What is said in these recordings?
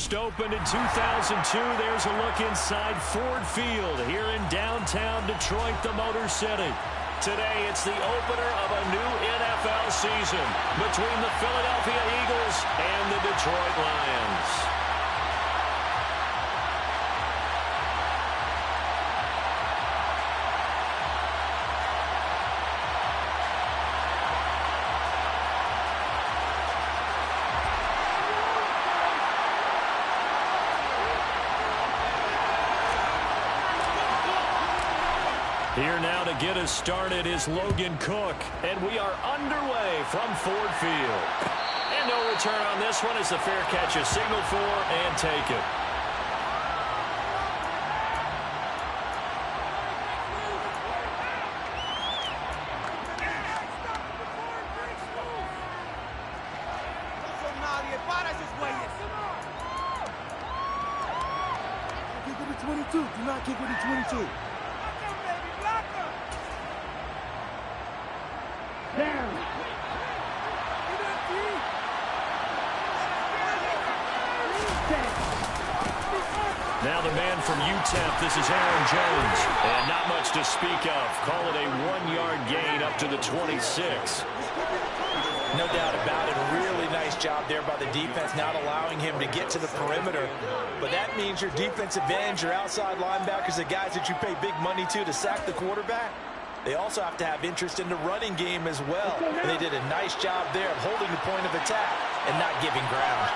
first opened in 2002. There's a look inside Ford Field here in downtown Detroit, the Motor City. Today, it's the opener of a new NFL season between the Philadelphia Eagles and the Detroit Lions. Here now to get us started is Logan Cook, and we are underway from Ford Field. And no return on this one as the fair catch is signaled for and taken. Kick with the 22. Do not kick with the 22. Down. Now the man from UTEP, this is Aaron Jones. And not much to speak of. Call it a 1-yard gain up to the 26. No doubt about it. A really nice job there by the defense, not allowing him to get to the perimeter. But that means your defensive ends, your outside linebackers, the guys that you pay big money to sack the quarterback, they also have to have interest in the running game as well. And they did a nice job there of holding the point of attack and not giving ground.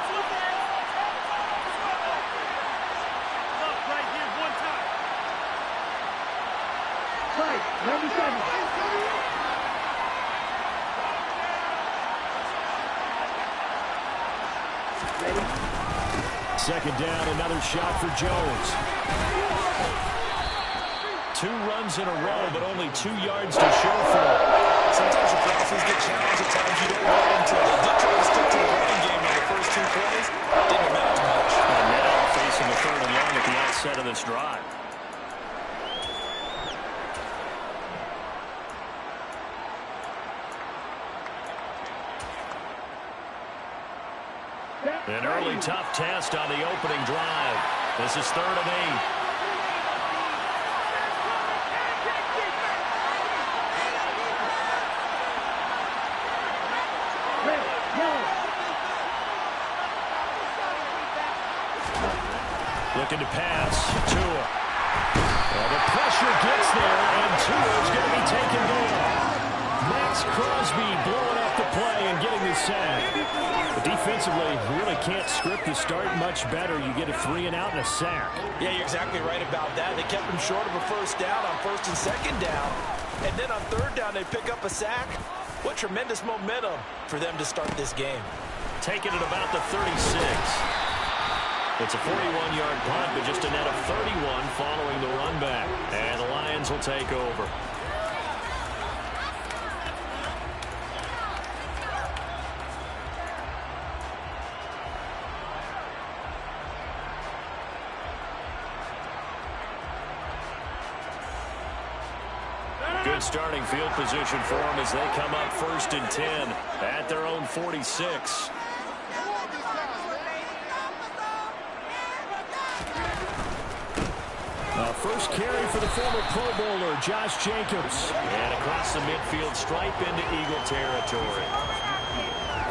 Look, right here, one time. Right, 97. Ready? Second down, another shot for Jones. 2 runs in a row, but only 2 yards to show for it. Sometimes your offenses get challenged at times you don't want them to. They did try to stick to the running game on the first 2 plays. Didn't amount to much. And now facing a 3rd and long at the outset of this drive. An early tough test on the opening drive. This is 3rd and 8. Looking to pass. Tua. Well, the pressure gets there, and Tua's going to be taken down. Max Crosby blowing up the play and getting the sack. But defensively, you really can't script the start much better. You get a 3 and out and a sack. Yeah, you're exactly right about that. They kept him short of a first down on 1st and 2nd down. And then on 3rd down, they pick up a sack. What tremendous momentum for them to start this game. Taking it about the 36. It's a 41-yard punt, but just a net of 31 following the run back. And the Lions will take over. Good starting field position for them as they come up 1st and 10 at their own 46. First carry for the former Pro Bowler, Josh Jacobs. And across the midfield stripe into Eagle territory.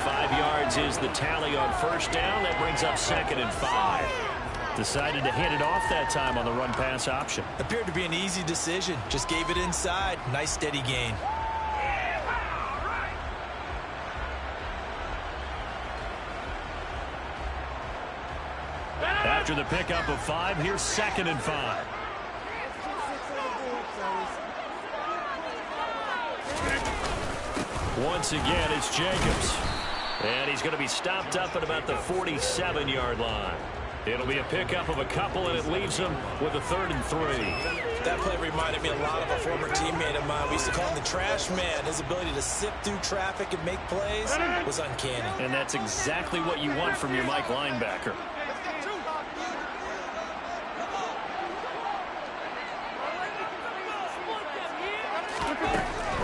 5 yards is the tally on 1st down. That brings up 2nd and 5. Decided to hand it off that time on the run-pass option. Appeared to be an easy decision. Just gave it inside. Nice steady gain. After the pickup of 5, here's 2nd and 5. Once again, it's Jacobs. And he's going to be stopped up at about the 47-yard line. It'll be a pickup of a couple, and it leaves him with a 3rd and 3. That play reminded me a lot of a former teammate of mine. We used to call him the trash man. His ability to sift through traffic and make plays was uncanny. And that's exactly what you want from your Mike linebacker.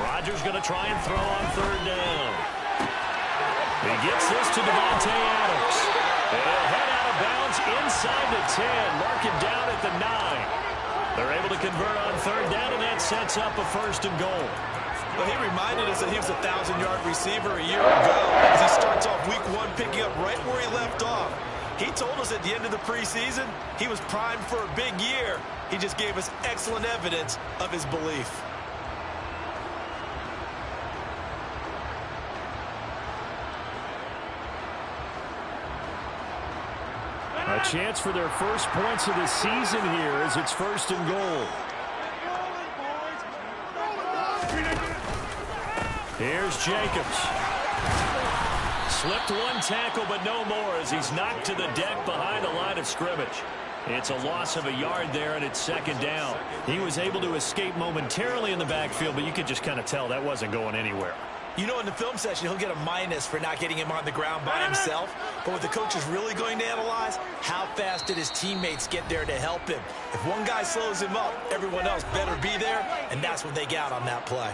Rodgers going to try and throw on 3rd down. He gets this to Devontae Adams. He'll head out of bounds inside the 10, marking down at the 9. They're able to convert on third down, and that sets up a first and goal. Well, he reminded us that he was a 1,000-yard receiver a year ago as he starts off week 1 picking up right where he left off. He told us at the end of the preseason he was primed for a big year. He just gave us excellent evidence of his belief. A chance for their first points of the season here as it's first and goal. Here's Jacobs. Slipped one tackle, but no more as he's knocked to the deck behind the line of scrimmage. It's a loss of a yard there, and it's second down. He was able to escape momentarily in the backfield, but you could just kind of tell that wasn't going anywhere. You know, in the film session, he'll get a minus for not getting him on the ground by himself. But what the coach is really going to analyze, how fast did his teammates get there to help him? If one guy slows him up, everyone else better be there, and that's what they got on that play.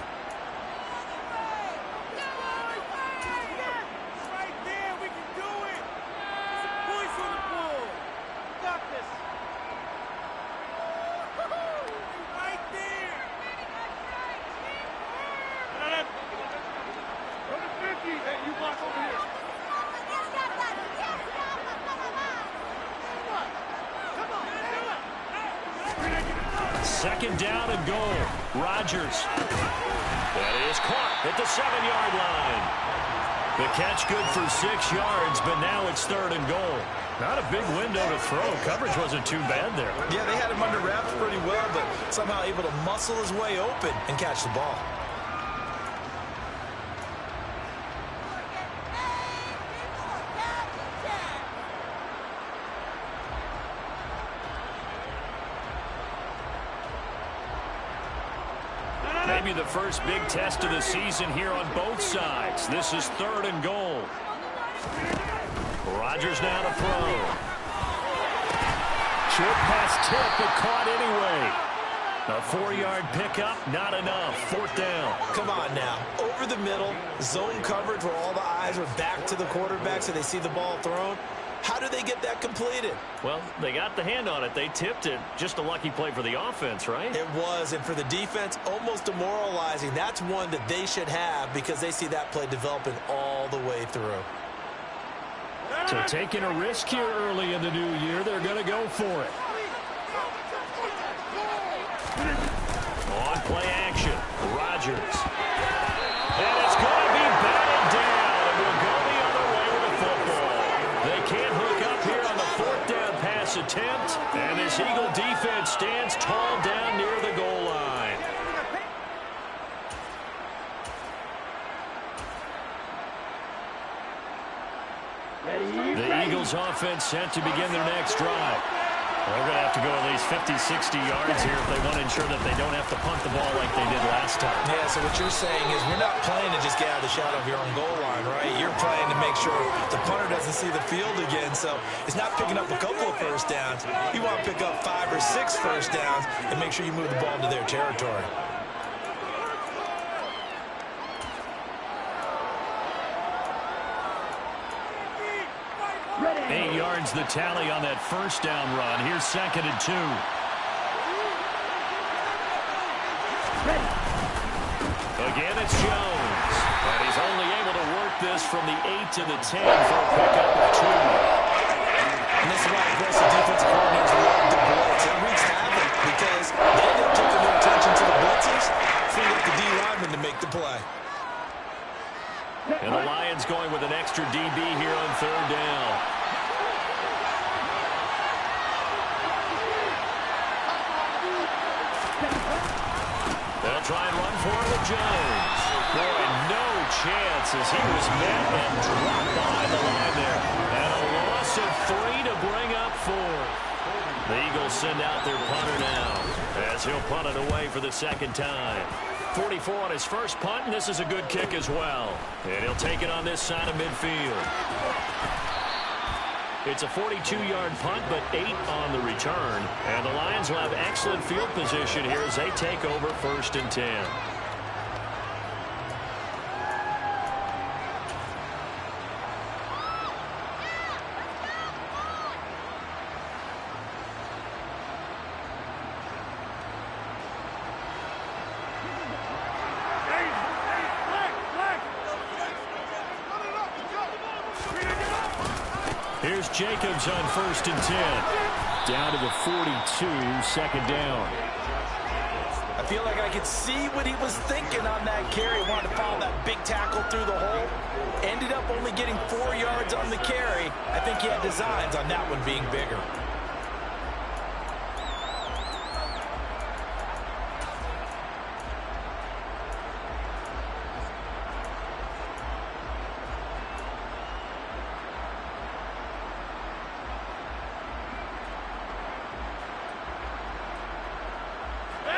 Second down and goal. Rodgers. That is caught at the 7-yard line. The catch good for 6 yards, but now it's third and goal. Not a big window to throw. Coverage wasn't too bad there. Yeah, they had him under wraps pretty well, but somehow able to muscle his way open and catch the ball. Maybe the first big test of the season here on both sides. This is third and goal. Rodgers now to throw. Short pass tip, but caught anyway. A 4-yard pickup, not enough. Fourth down. Come on now. Over the middle, zone coverage where all the eyes are back to the quarterback so they see the ball thrown. How do they get that completed? Well, they got the hand on it. They tipped it. Just a lucky play for the offense, right? It was, and for the defense, almost demoralizing. That's one that they should have because they see that play developing all the way through. So taking a risk here early in the new year, they're going to go for it. On play action, Rodgers. And it's going to be batted down, and we'll go the other way with the football. They can't hook up here on the fourth down pass attempt, and this Eagle defense stands tall down near the goal line. The Eagles offense set to begin their next drive. They're going to have to go at least 50, 60 yards here if they want to ensure that they don't have to punt the ball like they did last time. Yeah, so what you're saying is we're not playing to just get out of the shadow of your own goal line, right? You're playing to make sure the punter doesn't see the field again. So it's not picking up a couple of first downs. You want to pick up 5 or 6 first downs and make sure you move the ball into their territory. 8 yards the tally on that first down run. Here's second and 2. Again, it's Jones. And he's only able to work this from the 8 to the 10 for a pickup of 2. And this is why aggressive defensive coordinators love the blitz. It wreaks havoc because they end up taking their attention to the blitzers, freeing up the D lineman to make the play. And the Lions going with an extra DB here on third down. They'll try and run for it with Jones. Boy, no chance as he was met and dropped behind the line there. And a loss of 3 to bring up 4. The Eagles send out their punter now as he'll punt it away for the second time. 44 on his first punt, and this is a good kick as well. And he'll take it on this side of midfield. It's a 42-yard punt, but 8 on the return. And the Lions will have excellent field position here as they take over first and 10. Jacobs on 1st and 10. Down to the 42, second down. I feel like I could see what he was thinking on that carry. Wanted to follow that big tackle through the hole. Ended up only getting 4 yards on the carry. I think he had designs on that one being bigger.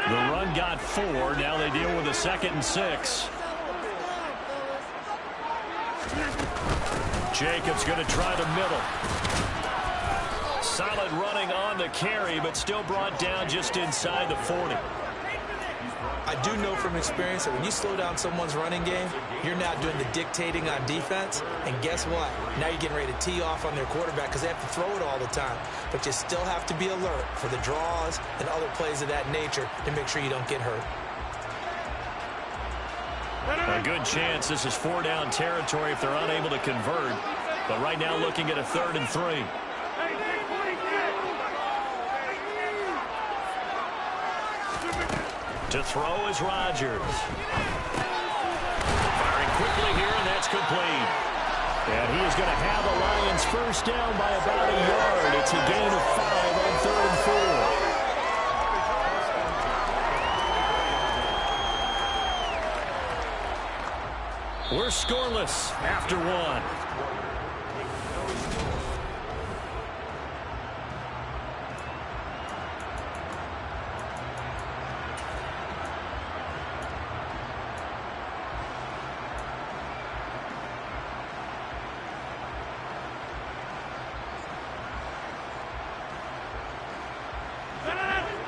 The run got 4. Now they deal with a 2nd and 6. Jacobs going to try the middle. Solid running on the carry, but still brought down just inside the 40. I do know from experience that when you slow down someone's running game, you're now doing the dictating on defense. And guess what? Now you're getting ready to tee off on their quarterback because they have to throw it all the time. But you still have to be alert for the draws and other plays of that nature to make sure you don't get hurt. A good chance this is 4-down territory if they're unable to convert. But right now looking at a 3rd and 3. To throw is Rodgers. Firing quickly here, and that's complete. And he is going to have the Lions first down by about a yard. It's a gain of 5 on 3rd and 4. We're scoreless after 1.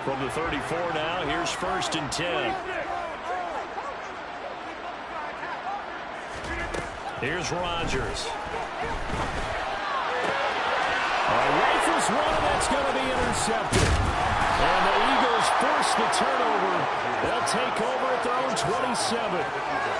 From the 34 now, here's 1st and 10. Here's Rodgers. Rifles one, and that's going to be intercepted. And the Eagles force the turnover. They'll take over at their own 27.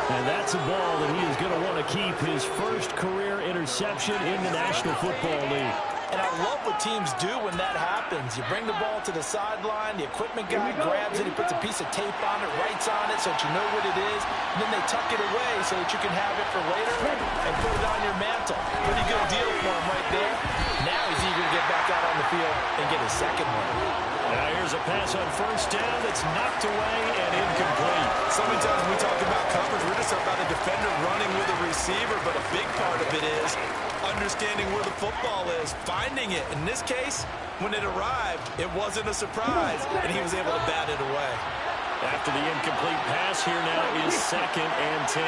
And that's a ball that he is going to want to keep, his first career interception in the National Football League. And I love what teams do when that happens. You bring the ball to the sideline, the equipment guy grabs it, he puts a piece of tape on it, writes on it so that you know what it is, and then they tuck it away so that you can have it for later and put it on your mantle. Pretty good deal for him right there. Now he's eager to get back out on the field and get his second one. Now here's a pass on 1st down that's knocked away and incomplete. So many times when we talk about coverage, we're just talking about a defender running with a receiver, but a big part of it is understanding where the football is, finding it. In this case, when it arrived, it wasn't a surprise, and he was able to bat it away. After the incomplete pass, here now is 2nd and 10.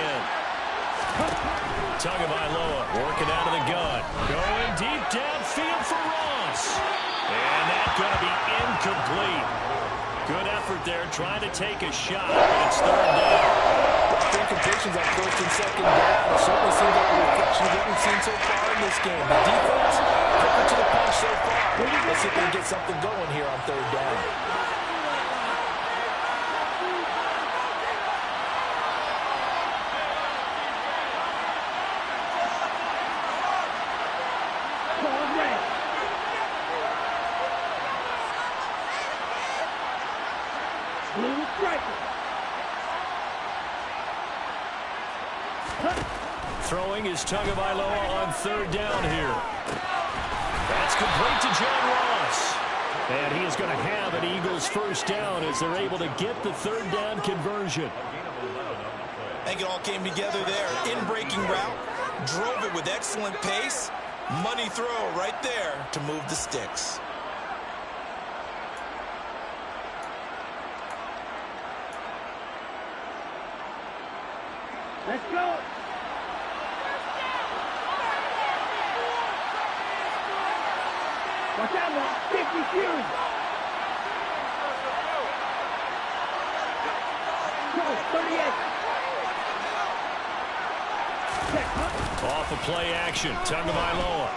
Tagovailoa working out of the gun. Going deep downfield for Ross. And that's going to be incomplete. Good effort there, trying to take a shot, but it's 3rd down. Incompletions on 1st and 2nd down. It certainly seems like a reflection of what we've seen so far in this game. The defense, quicker to the punch so far. Let's see if they can get something going here on 3rd down. Throwing is Tagovailoa on 3rd down here. That's complete to John Ross. And he is going to have an Eagles first down as they're able to get the 3rd down conversion. I think it all came together there. In-breaking route, drove it with excellent pace. Money throw right there to move the sticks. Let's go. Watch out, man. 50 Fury. Go, 38. Off of play action, Tagovailoa.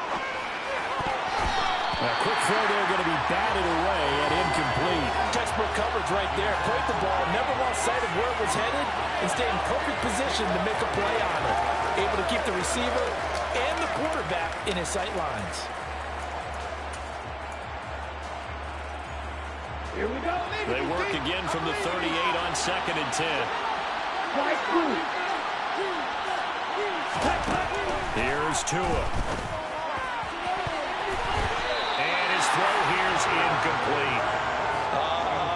A quick throw there going to be batted away and incomplete. Textbook coverage right there. Played the ball, never lost sight of where it was headed, and stayed in perfect position to make a play on it. Able to keep the receiver and the quarterback in his sight lines. They work again from the 38 on 2nd and 10. Here's Tua. And his throw here's incomplete.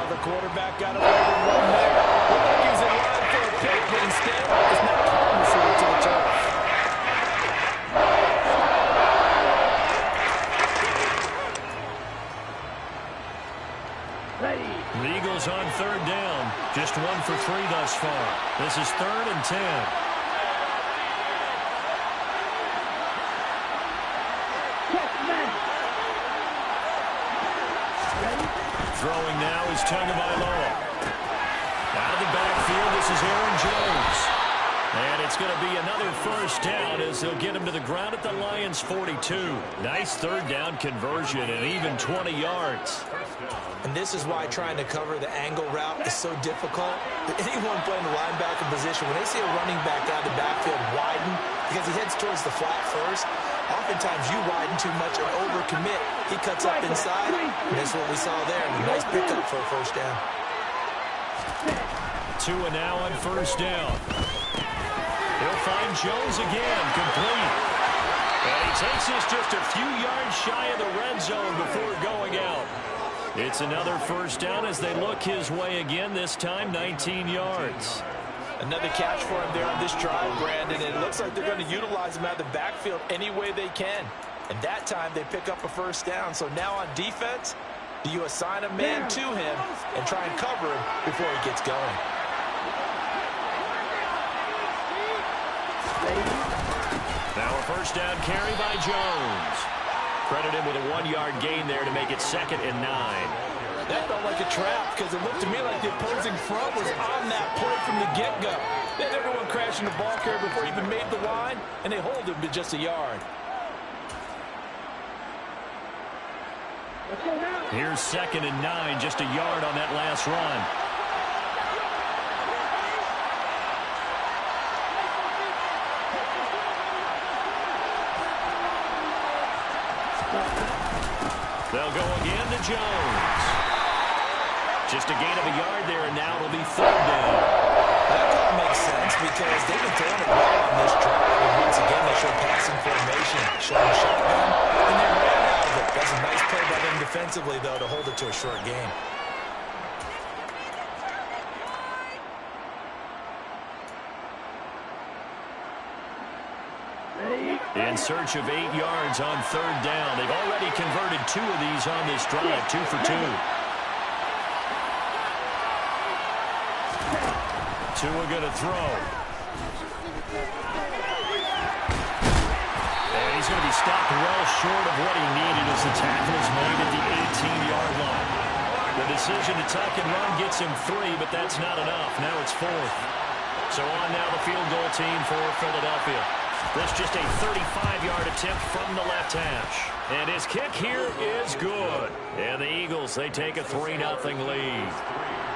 The quarterback got away with one there. Looked like he was in line for a pick, but instead, it's not Thomas who went to the turf. The Eagles on 3rd down. Just 1 for 3 thus far. This is 3rd and 10. Throwing now is Tagovailoa. Out of the backfield, this is Aaron Jones. And it's going to be another first down as they'll get him to the ground at the Lions' 42. Nice 3rd down conversion and even 20 yards. And this is why trying to cover the angle route is so difficult. Anyone playing the linebacker position, when they see a running back out of the backfield widen because he heads towards the flat first, oftentimes you widen too much and overcommit. He cuts up inside, and that's what we saw there. A nice pickup for a first down. Tua now on 1st down. He'll find Jones again, complete. And he takes this just a few yards shy of the red zone before going out. It's another first down as they look his way again, this time 19 yards. Another catch for him there on this drive, Brandon. It looks like they're going to utilize him out of the backfield any way they can. And that time they pick up a first down. So now on defense, do you assign a man to him and try and cover him before he gets going? Now a first down carry by Jones. Credit him with a 1-yard gain there to make it 2nd and 9. That felt like a trap because it looked to me like the opposing front was on that play from the get-go. They had everyone crashing the ball carrier before he even made the line, and they hold him to just a yard. Here's 2nd and 9, just a yard on that last run. They'll go again to Jones. Just a gain of a yard there, and now it'll be 3rd down. That call makes sense because they've been throwing it well on this drive. And once again, they show passing formation, showing shotgun, and they ran out of it. That's a nice play by them defensively, though, to hold it to a short game. In search of 8 yards on 3rd down. They've already converted 2 of these on this drive, 2 for 2. Tua going to throw. And he's going to be stopped well short of what he needed as the tackle is made at the 18-yard line. The decision to tuck and run gets him 3, but that's not enough. Now it's 4th. So on now the field goal team for Philadelphia. This just a 35-yard attempt from the left hash. And his kick here is good. And the Eagles, they take a 3-0 lead.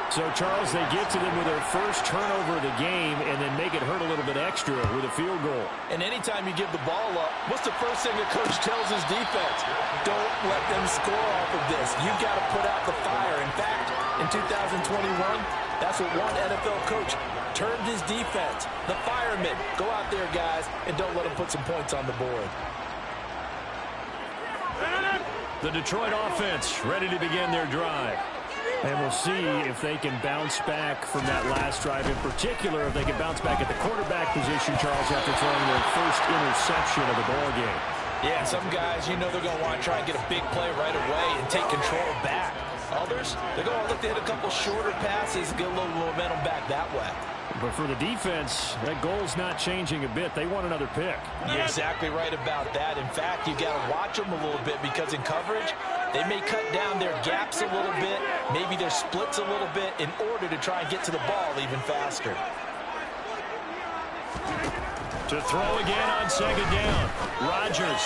So, Charles, they get to them with their first turnover of the game and then make it hurt a little bit extra with a field goal. And anytime you give the ball up, what's the first thing a coach tells his defense? Don't let them score off of this. You've got to put out the fire. In fact, in 2021, that's what one NFL coach termed his defense. The firemen. Go out there, guys, and don't let them put some points on the board. The Detroit offense ready to begin their drive. And we'll see if they can bounce back from that last drive. In particular, if they can bounce back at the quarterback position, Charles, after throwing their first interception of the ball game. Yeah, some guys, you know they're going to want to try and get a big play right away and take control back. Others, they're going to look to hit a couple shorter passes and get a little momentum back that way. But for the defense, that goal's not changing a bit. They want another pick. You're exactly right about that. In fact, you got to watch them a little bit because in coverage, they may cut down their gaps a little bit, maybe their splits a little bit in order to try and get to the ball even faster. To throw again on 2nd down. Rodgers.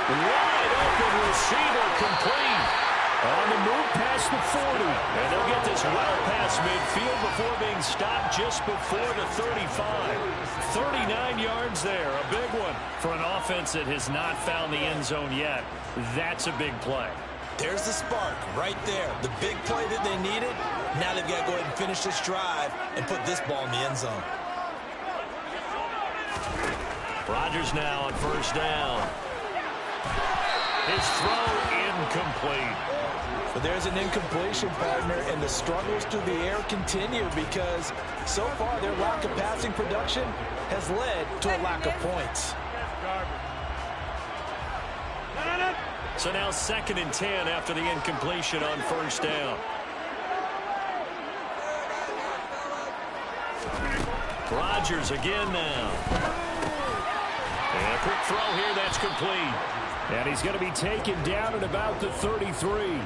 Wide open receiver complete. On the move past the 40. And they'll get this well past midfield before being stopped just before the 35. 39 yards there. A big one for an offense that has not found the end zone yet. That's a big play. There's the spark right there. The big play that they needed. Now they've got to go ahead and finish this drive and put this ball in the end zone. Rodgers now on first down. His throw incomplete. But there's an incompletion, partner, and the struggles through the air continue because so far their lack of passing production has led to a lack of points. So now 2nd and 10 after the incompletion on first down. Rodgers again now. And a quick throw here, that's complete. And he's going to be taken down at about the 33.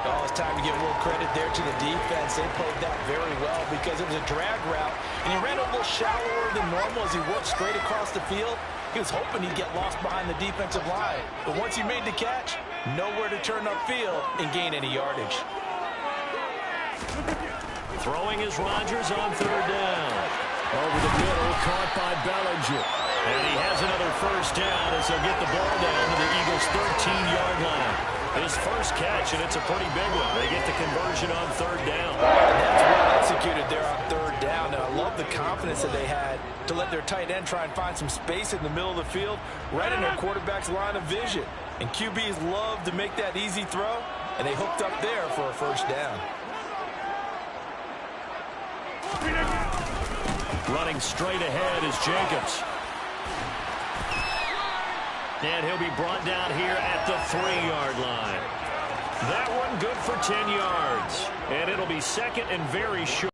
Oh, it's time to give a little credit there to the defense. They played that very well because it was a drag route, and he ran a little shallower than normal as he worked straight across the field. He was hoping he'd get lost behind the defensive line. But once he made the catch, nowhere to turn upfield and gain any yardage. Throwing is Rodgers on 3rd down. Over the middle, caught by Bellinger. And he has another first down as they'll get the ball down to the Eagles' 13-yard line. His first catch, and it's a pretty big one. They get the conversion on 3rd down. And that's well executed there on 3rd down. And I love the confidence that they had to let their tight end try and find some space in the middle of the field, right in their quarterback's line of vision. And QBs love to make that easy throw, and they hooked up there for a first down. Running straight ahead is Jacobs. And he'll be brought down here at the 3-yard line. That one good for 10 yards. And it'll be 2nd and very short.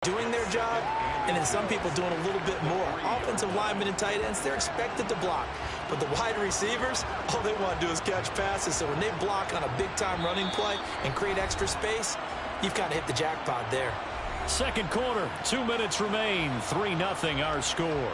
Doing their job, and then some people doing a little bit more. Offensive linemen and tight ends, they're expected to block. But the wide receivers, all they want to do is catch passes. So when they block on a big-time running play and create extra space, you've kind of hit the jackpot there. 2nd quarter, 2 minutes remain. 3-0 our score.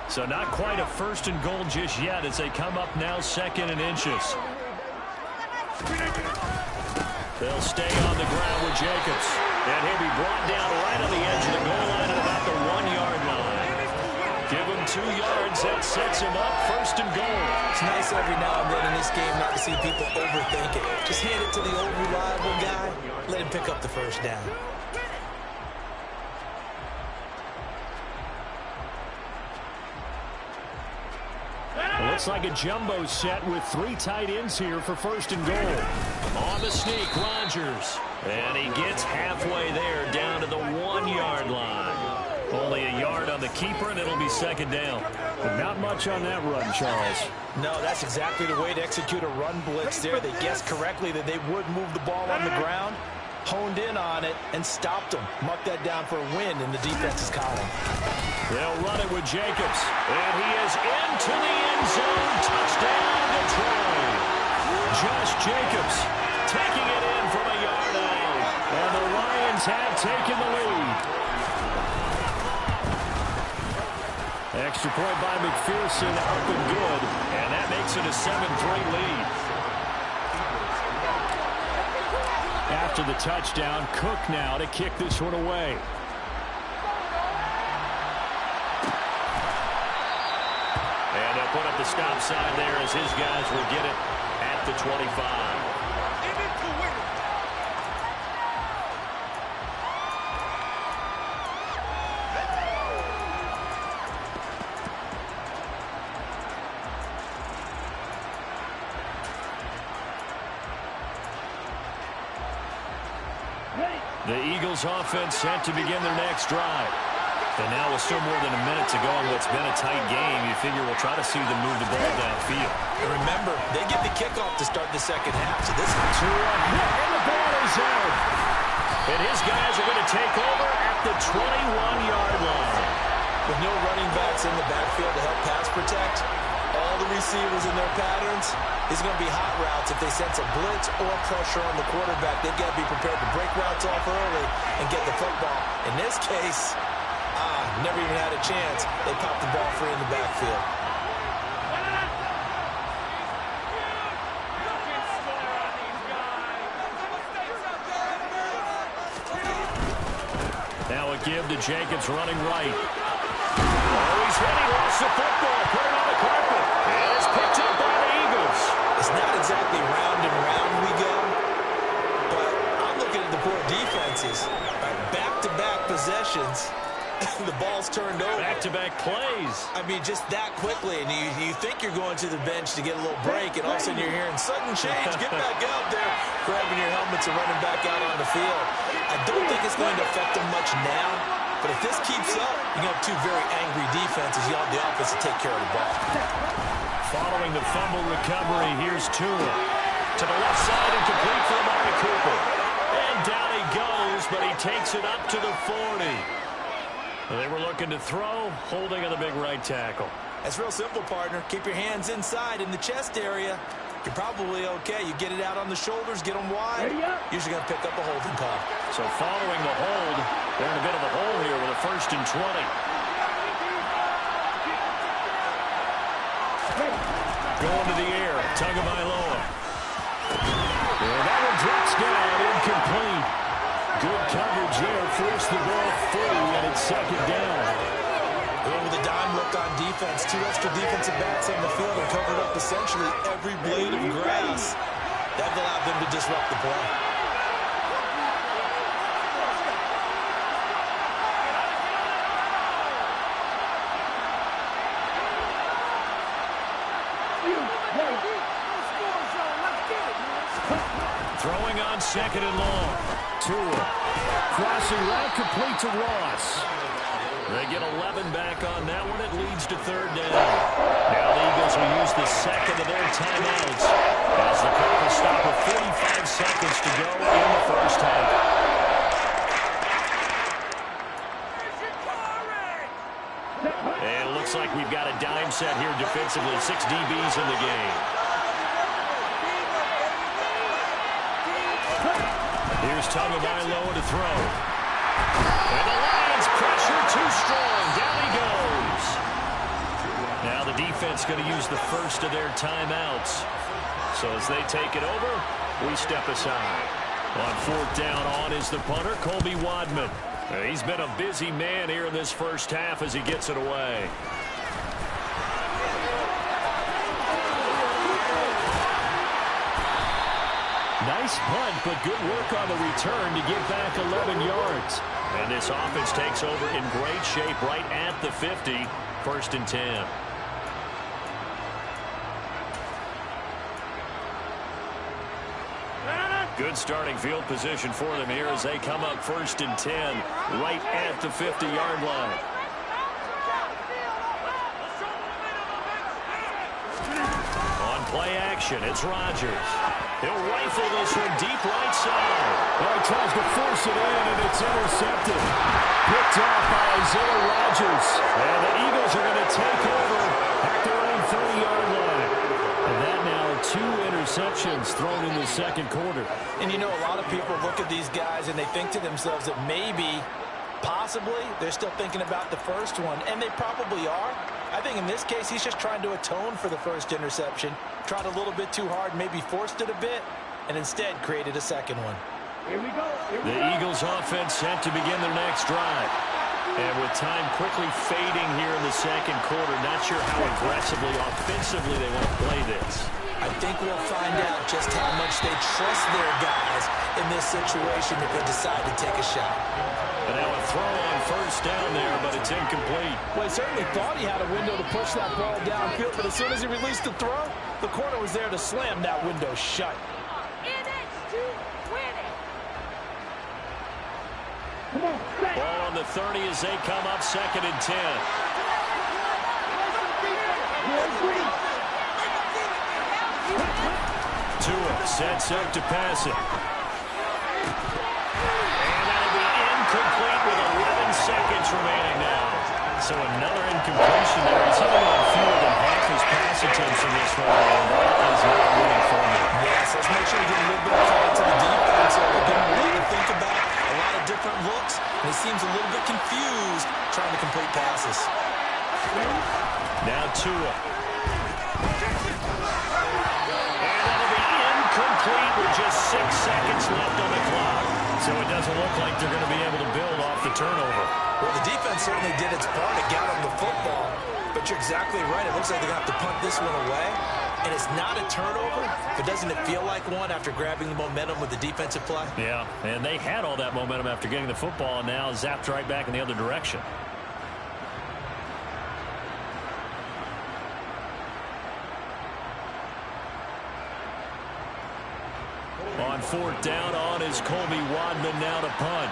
So not quite a 1st and goal just yet as they come up now 2nd and inches. They'll stay on the ground with Jacobs. And he'll be brought down right on the edge of the goal line at about the 1-yard line. Give him 2 yards. That sets him up 1st and goal. It's nice every now and then in this game not to see people overthink it. Just hand it to the old reliable guy. Let him pick up the first down. Looks like a jumbo set with 3 tight ends here for 1st and goal. On the sneak, Rodgers. And he gets halfway there down to the 1-yard line. Only a yard on the keeper, and it'll be 2nd down. But not much on that run, Charles. No, that's exactly the way to execute a run blitz there. They guessed correctly that they would move the ball on the ground, honed in on it, and stopped them. Mark that down for a win in the defense's column. They'll run it with Jacobs. And he is into the end zone. Touchdown, Detroit. Josh Jacobs taking it in from a yard out. And the Lions have taken the lead. Extra point by McPherson, up and good. And that makes it a 7-3 lead. After the touchdown, Cook now to kick this one away. And they'll put up the stop sign there as his guys will get it at the 25. The Eagles offense set to begin their next drive. And now with still more than a minute to go in what's been a tight game, you figure we'll try to see them move the ball downfield. And remember, they get the kickoff to start the second half. So this is and the ball is out. And his guys are going to take over at the 21-yard line. With no running backs in the backfield to help pass protect, all the receivers in their patterns, it's going to be hot routes if they sense a blitz or pressure on the quarterback. They've got to be prepared to break routes off early and get the football. In this case, never even had a chance. They popped the ball free in the backfield. give to Jacobs running right. Oh, he's hit. He lost the football. Put it on the carpet. And it's picked up by the Eagles. It's not exactly round and round we go, but I'm looking at the poor defenses. Back-to-back possessions. The ball's turned over. Back-to-back plays. I mean, just that quickly, and you think you're going to the bench to get a little break, and all of a sudden you're hearing sudden change. Get back out there, grabbing your helmets and running back out on the field. I don't think it's going to affect them much now, but if this keeps up, you have two very angry defenses. You have the offense to take care of the ball. Following the fumble recovery, here's Tua. To the left side and complete for Amari Cooper. And down he goes, but he takes it up to the 40. They were looking to throw, holding on the big right tackle. That's real simple, partner. Keep your hands inside in the chest area. You're probably okay. You get it out on the shoulders, get them wide. Usually going to pick up a holding call. So following the hold, they're in a bit of a hole here with a 1st and 20. Going to the air, Tagovailoa. And that one drops down, incomplete. Good coverage there, forced the ball free, and it's 2nd down. Going with a dime look on defense. 2 extra defensive backs on the field and covered up essentially every blade of grass. That allowed them to disrupt the play. Throwing on 2nd and long. Tua. Crossing route complete to Ross. They get 11 back on that one. It leads to 3rd down. Now the Eagles will use the 2nd of their timeouts as the clock will stop with 45 seconds to go in the 1st half. And it looks like we've got a dime set here defensively. 6 DBs in the game. Here's Tagovailoa to throw. And the Lions pressure too strong. Down he goes. Now the defense going to use the 1st of their timeouts. So as they take it over, we step aside. On 4th down on is the punter, Colby Wadman. He's been a busy man here in this 1st half as he gets it away. Nice punt, but good work on the return to get back 11 yards. And this offense takes over in great shape right at the 50. 1st and 10. Good starting field position for them here as they come up 1st and 10 right at the 50-yard line. On play action, it's Rodgers. He'll rifle this one deep right side. Well, he tries to force it in, and it's intercepted. Picked off by Isaiah Rodgers. And the Eagles are going to take over at their own 30-yard line. And that now 2 interceptions thrown in the 2nd quarter. And you know, a lot of people look at these guys and they think to themselves that maybe, possibly, they're still thinking about the 1st one. And they probably are. I think in this case, he's just trying to atone for the 1st interception. Tried a little bit too hard, maybe forced it a bit, and instead created a 2nd one. Here we go. The Eagles offense set to begin their next drive. And with time quickly fading here in the 2nd quarter, not sure how aggressively, offensively they want to play this. I think we'll find out just how much they trust their guys in this situation if they decide to take a shot. And now a throw on 1st down there, but it's incomplete. Well, he certainly thought he had a window to push that ball downfield, but as soon as he released the throw, the corner was there to slam that window shut. Ball on the 30 as they come up 2nd and 10. Tua sets up to pass it. And that'll be incomplete with 11 seconds remaining now. So another incompletion there. He's hitting on fewer than half his pass attempts in this one. And that is not winning for him. Yes, let's make sure we get a little bit of credit to the defense. They're getting a lot to think about, a lot of different looks, and he seems a little bit confused trying to complete passes. Now Tua. Complete with just 6 seconds left on the clock. So it doesn't look like they're going to be able to build off the turnover. Well, the defense certainly did its part to get them the football, but you're exactly right. It looks like they're going to have to punt this one away, and it's not a turnover, but doesn't it feel like one after grabbing the momentum with the defensive play? Yeah, and they had all that momentum after getting the football, and now zapped right back in the other direction. On fourth down, on is Colby Wadman now to punt.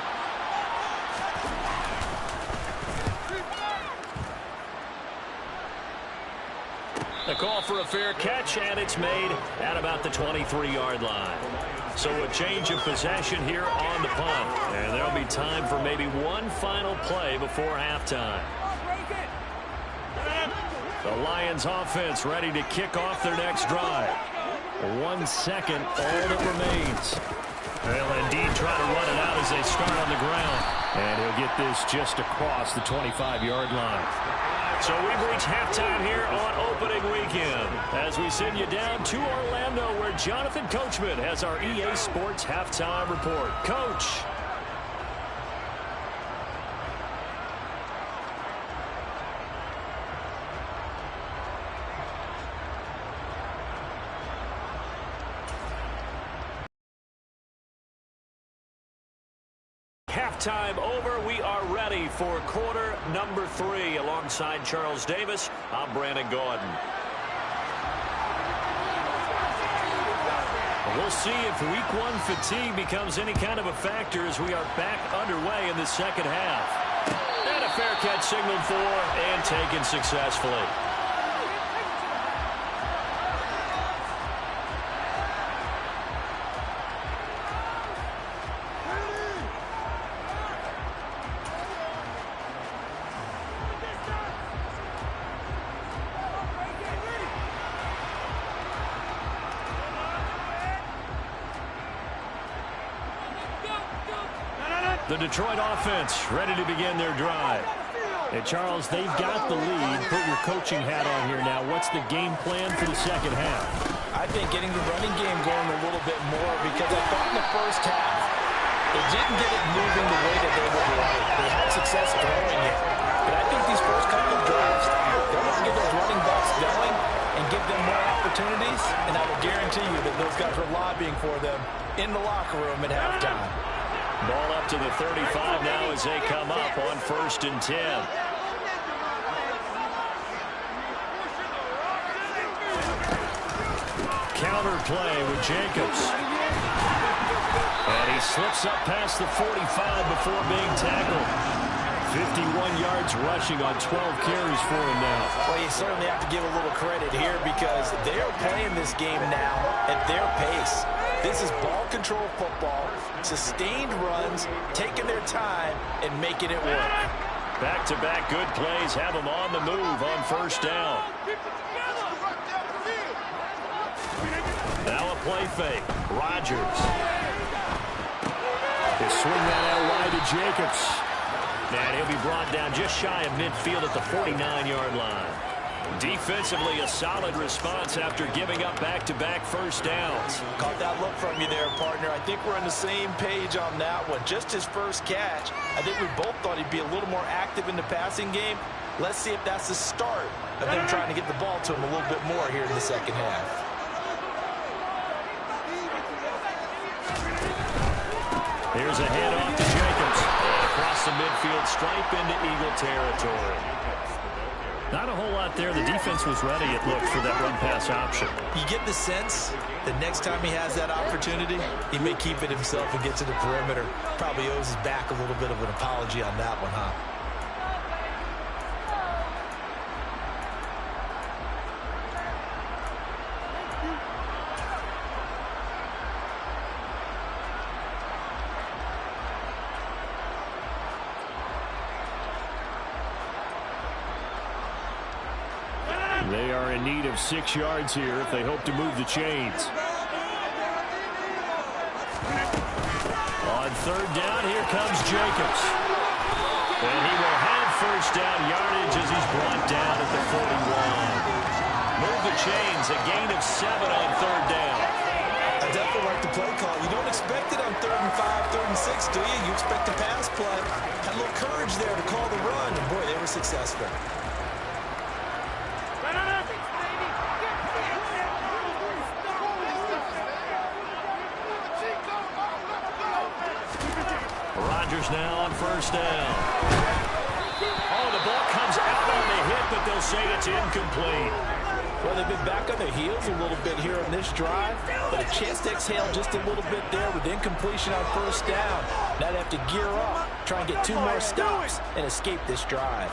The call for a fair catch, and it's made at about the 23-yard line. So a change of possession here on the punt. And there'll be time for maybe one final play before halftime. The Lions offense ready to kick off their next drive. 1 second, all that remains. They'll indeed try to run it out as they start on the ground. And he'll get this just across the 25-yard line. So we've reached halftime here on opening weekend as we send you down to Orlando where Jonathan Coachman has our EA Sports halftime report. Coach. Halftime over. We are ready for quarter number 3. Alongside Charles Davis, I'm Brandon Gordon. We'll see if week 1 fatigue becomes any kind of a factor as we are back underway in the second half. And a fair catch signaled for and taken successfully. The Detroit offense ready to begin their drive. And Charles, they've got the lead. Put your coaching hat on here now. What's the game plan for the second half? I think getting the running game going a little bit more because I thought in the first half they didn't get it moving the way that they would like. They had success throwing it. But I think these first couple of drives, they're going to get those running backs going and give them more opportunities. And I will guarantee you that those guys were lobbying for them in the locker room at halftime. Ball up to the 35 now as they come up on 1st and 10. Counter play with Jacobs. And he slips up past the 45 before being tackled. 51 yards rushing on 12 carries for him now. Well, you certainly have to give a little credit here because they are playing this game now at their pace. This is ball control football, sustained runs, taking their time, and making it work. Back-to-back good plays have them on the move on 1st down. Now a play fake. Rodgers. They swing that out wide to Jacobs. And he'll be brought down just shy of midfield at the 49-yard line. Defensively, a solid response after giving up back-to-back first downs. Caught that look from you there, partner. I think we're on the same page on that one. Just his first catch. I think we both thought he'd be a little more active in the passing game. Let's see if that's the start of them trying to get the ball to him a little bit more here in the second half. Here's a handoff to Jacobs. Across the midfield stripe into Eagle territory. Not a whole lot there. The defense was ready, it looked, for that run-pass option. You get the sense that next time he has that opportunity, he may keep it himself and get to the perimeter. Probably owes his back a little bit of an apology on that one, huh? They are in need of 6 yards here if they hope to move the chains. On 3rd down, here comes Jacobs. And he will have first down yardage as he's brought down at the 41. Move the chains, a gain of 7 on 3rd down. I I definitely like the play call. You don't expect it on 3rd and 5, 3rd and 6, do you? You expect a pass play. Had a little courage there to call the run, and boy, they were successful. Rodgers now on 1st down. Oh, the ball comes out on the hit, but they'll say it's incomplete. Well, they've been back on their heels a little bit here on this drive, but a chance to exhale just a little bit there with incompletion on 1st down. Now they have to gear up, try and get 2 more stops, and escape this drive.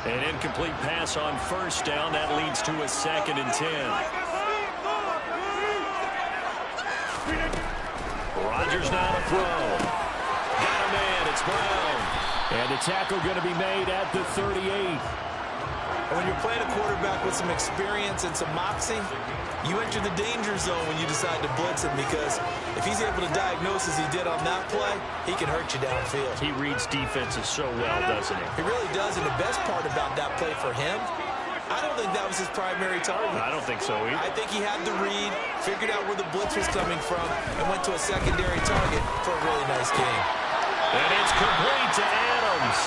An incomplete pass on 1st down. That leads to a 2nd and 10. Rodgers now to throw. Got a man. It's Brown. And the tackle going to be made at the 38. And when you're playing a quarterback with some experience and some moxie, you enter the danger zone when you decide to blitz him, because if he's able to diagnose as he did on that play, he can hurt you downfield. He reads defenses so well, doesn't he? He really does, and the best part about that play for him, I don't think that was his primary target. I don't think so either. I think he had the read, figured out where the blitz was coming from, and went to a secondary target for a really nice game. And it's complete to Adams.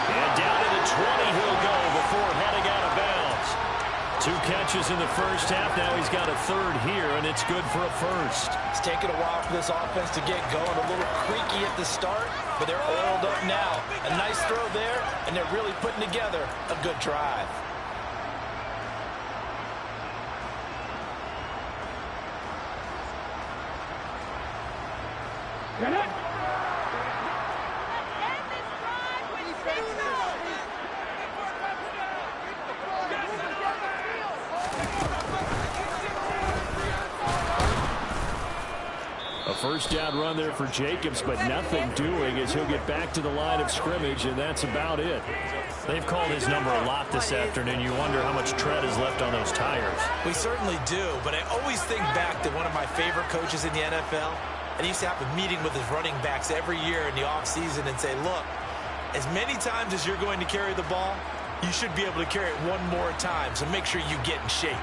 And down to the 20 he'll go before heading out of bounds. 2 catches in the 1st half. Now he's got a 3rd here, and it's good for a 1st. It's taken a while for this offense to get going. A little creaky at the start, but they're oiled up now. A nice throw there, and they're really putting together a good drive. A 1st down run there for Jacobs, but nothing doing as he'll get back to the line of scrimmage, and that's about it. They've called his number a lot this afternoon. You wonder how much tread is left on those tires. We certainly do, but I always think back to one of my favorite coaches in the NFL, and he used to have a meeting with his running backs every year in the offseason and say, look, as many times as you're going to carry the ball, you should be able to carry it 1 more time, so make sure you get in shape.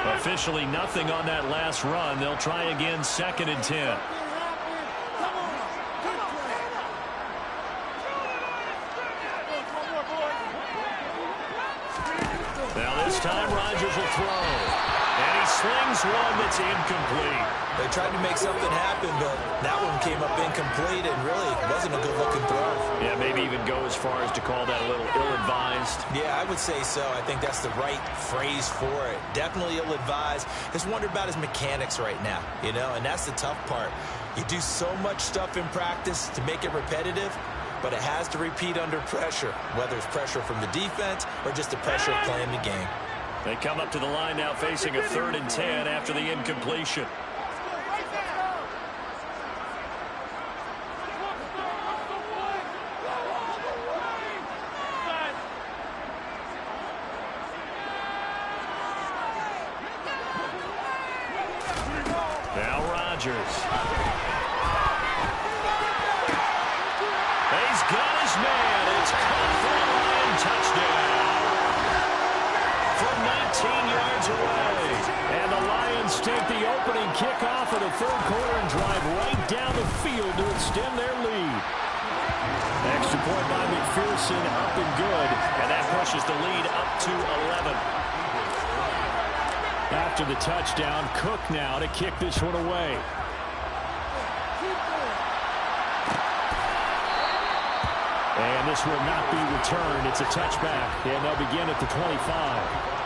Officially nothing on that last run. They'll try again, 2nd and 10. Now this time Rodgers will throw. And he slings one that's incomplete. They tried to make something happen, but that one came up incomplete and really wasn't a good-looking throw. Yeah, maybe even go as far as to call that a little ill-advised. Yeah, I would say so. I think that's the right phrase for it. Definitely ill-advised. Just wonder about his mechanics right now, you know, and that's the tough part. You do so much stuff in practice to make it repetitive, but it has to repeat under pressure, whether it's pressure from the defense or just the pressure of playing the game. They come up to the line now facing a 3rd and 10 after the incompletion. Now Rodgers. He's got his man. It's caught for a Lion touchdown. From 19 yards away. And the Lions take the opening kickoff of the 3rd quarter and drive right down the field to extend their lead. Extra point by McPherson, up and good. And that pushes the lead up to 11. After the touchdown, Cook now to kick this one away. And this will not be returned. It's a touchback, and they'll begin at the 25.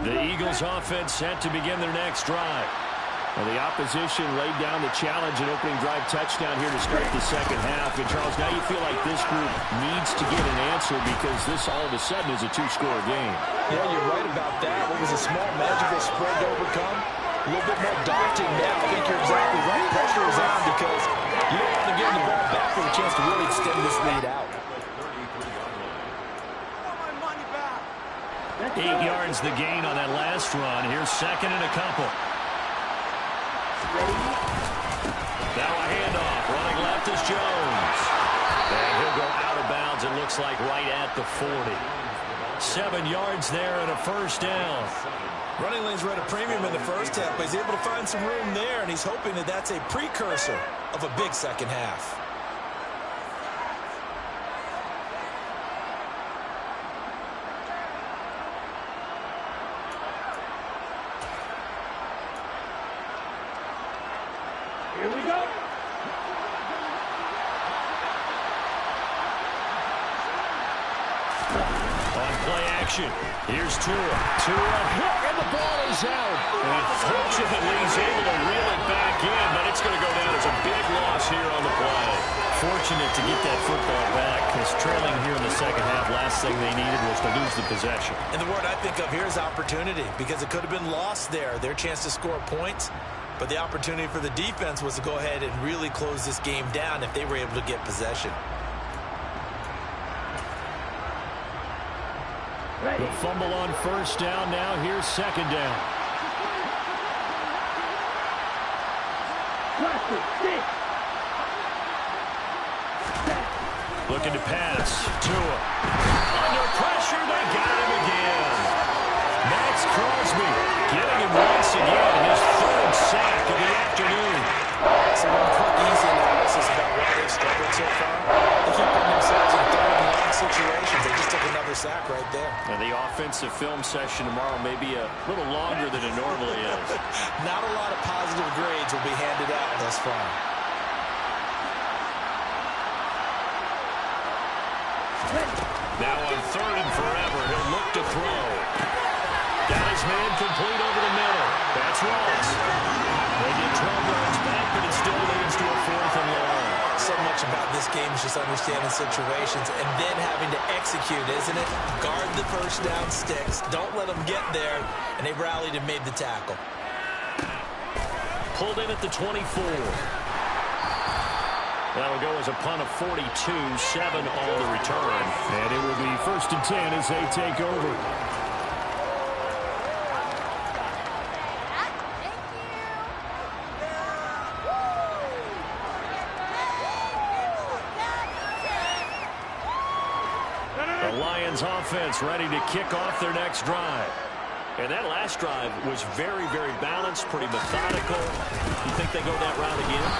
The Eagles offense set to begin their next drive. And the opposition laid down the challenge, an opening drive touchdown here to start the second half. And, Charles, now you feel like this group needs to get an answer because this all of a sudden is a two-score game. Yeah, you're right about that. What was a small magical spread to overcome? A little bit more daunting now. I think you're exactly right. Pressure is on because you don't want to give the ball back with a chance to really extend this lead out. 8 yards the gain on that last run. Here's second and a couple. Now a handoff. Running left is Jones. And he'll go out of bounds, it looks like, right at the 40. 7 yards there and a first down. Running lanes were at a premium in the first half, but he's able to find some room there, and he's hoping that that's a precursor of a big second half. Here we go. On play action, here's Tua. Tua hit, and the ball is out. And fortunately, he's able to reel it back in, but it's going to go down as a big loss here on the play. Fortunate to get that football back, because trailing here in the second half, last thing they needed was to lose the possession. And the word I think of here is opportunity, because it could have been lost there. Their chance to score points. But the opportunity for the defense was to go ahead and really close this game down if they were able to get possession. The fumble on first down. Now here's second down. Looking to pass. Tua. Under pressure. They got him again. Max Crosby getting him once again. His third sack of the afternoon. So one quick, easy analysis about why they've struggled so far. They keep putting themselves in third and long situations. They just took another sack right there. And the offensive film session tomorrow may be a little longer than it normally is. Not a lot of positive grades will be handed out thus far. Now on third and forever, he'll look to throw. Got his man complete over the middle. That's Ross. They get 12 yards back, but it still leads to a fourth and long. So much about this game is just understanding situations and then having to execute, isn't it? Guard the first down sticks. Don't let them get there. And they rallied and made the tackle. Pulled in at the 24. That'll go as a punt of 42, 7 on the return. And it will be 1st and 10 as they take over. The Lions offense ready to kick off their next drive. And that last drive was very, very balanced, pretty methodical. You think they go that route again?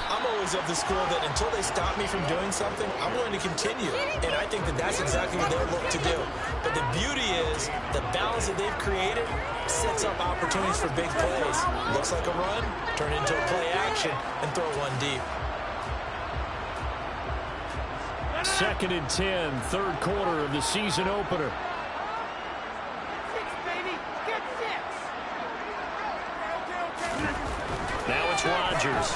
I'm always of the school that until they stop me from doing something, I'm going to continue. And I think that that's exactly what they'll look to do. But the beauty is the balance that they've created sets up opportunities for big plays. Looks like a run, turn into a play action, and throw one deep. 2nd and 10, third quarter of the season opener. Now it's Rodgers.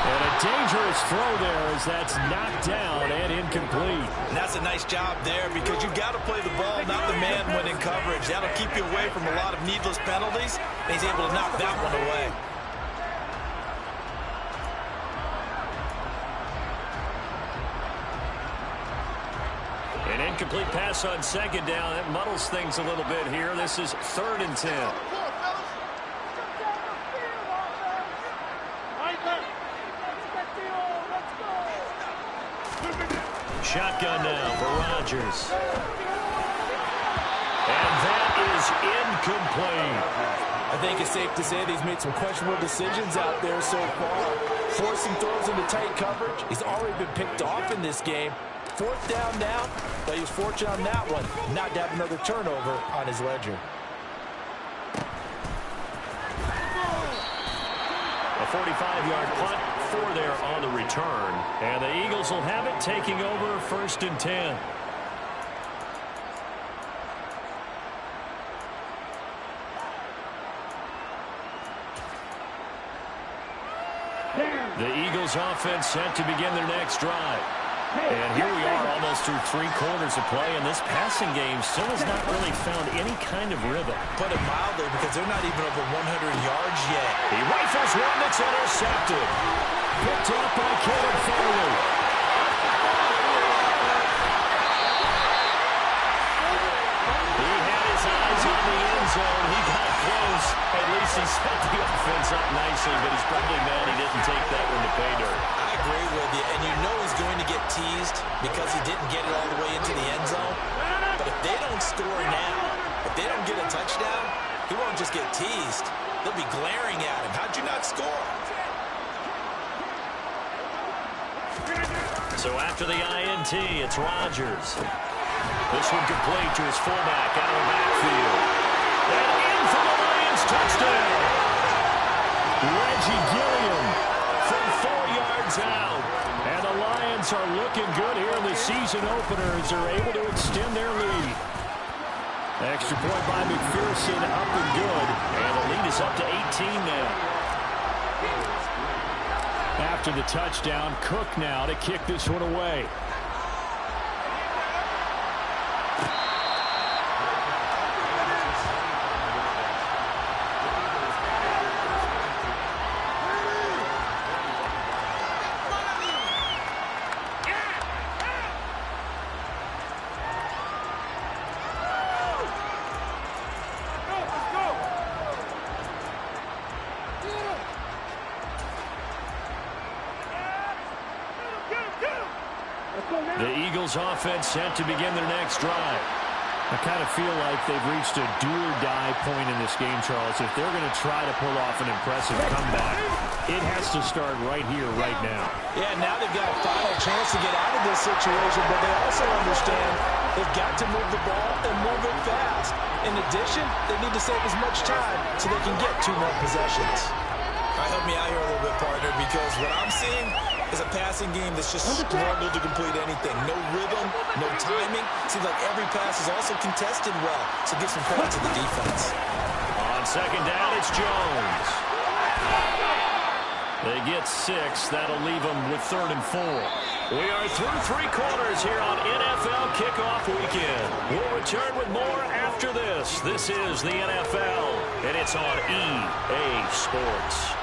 And a dangerous throw there as that's knocked down and incomplete. And that's a nice job there because you've got to play the ball, not the man when in coverage. That'll keep you away from a lot of needless penalties. And he's able to knock that one away. An incomplete pass on second down. That muddles things a little bit here. This is 3rd and 10. Shotgun now for Rodgers. And that is incomplete. I think it's safe to say that he's made some questionable decisions out there so far. Forcing throws into tight coverage. He's already been picked off in this game. 4th down now, but he was fortunate on that one not to have another turnover on his ledger. A 45-yard punt, 4 there on the return. And the Eagles will have it, taking over 1st and 10. Eagles offense set to begin their next drive. And here we are almost through 3 quarters of play, and this passing game still has not really found any kind of rhythm. Put it mildly, because they're not even over 100 yards yet. He rifles one that's intercepted. Picked up by Caleb Farley. He had his eyes on the end zone. He got close. At least he set the offense up nicely, but he's probably mad he didn't take that one to pay dirt. I agree with you, and you know he's going to get teased because he didn't get it all the way into the end zone. But if they don't score now, if they don't get a touchdown, he won't just get teased. They'll be glaring at him. How'd you not score? So after the INT, it's Rodgers. This one complete to his fullback out of the backfield. And in for the Lions, touchdown. Reggie Gilliam from 4 yards out. And the Lions are looking good here in the season opener as they're able to extend their lead. Extra point by McPherson, up and good. And the lead is up to 18 now. After the touchdown, Cook now to kick this one away. The Eagles offense set to begin their next drive. I kind of feel like they've reached a do-or-die point in this game, Charles. If they're going to try to pull off an impressive comeback, it has to start right here, right now. Yeah, now they've got a final chance to get out of this situation, but they also understand they've got to move the ball and move it fast. In addition, they need to save as much time so they can get 2 more possessions. All right, help me out here a little bit, partner, because what I'm seeing is a passing game that's just struggled to complete anything. No rhythm, no timing. Seems like every pass is also contested well, so give some credit to the defense. On second down, it's Jones. They get 6. That'll leave them with 3rd and 4. We are through 3 quarters here on NFL Kickoff Weekend. We'll return with more after this. This is the NFL, and it's on EA Sports.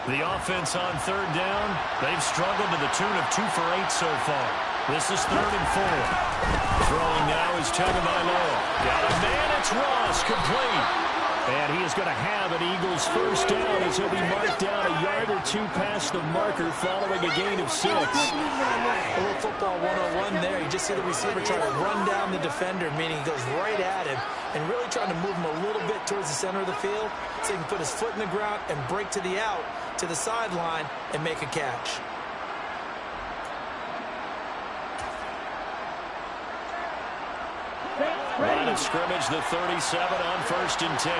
The offense on 3rd down, they've struggled to the tune of 2 for 8 so far. This is 3rd and 4. Throwing now is Tagovailoa. Got a man, it's Ross, complete. And he is going to have an Eagles first down as he'll be marked down a yard or 2 past the marker following a gain of 6. A little football 101 there. You just see the receiver trying to run down the defender, meaning he goes right at him and really trying to move him a little bit towards the center of the field so he can put his foot in the ground and break to the out, to the sideline, and make a catch. Line of scrimmage, the 37 on 1st and 10.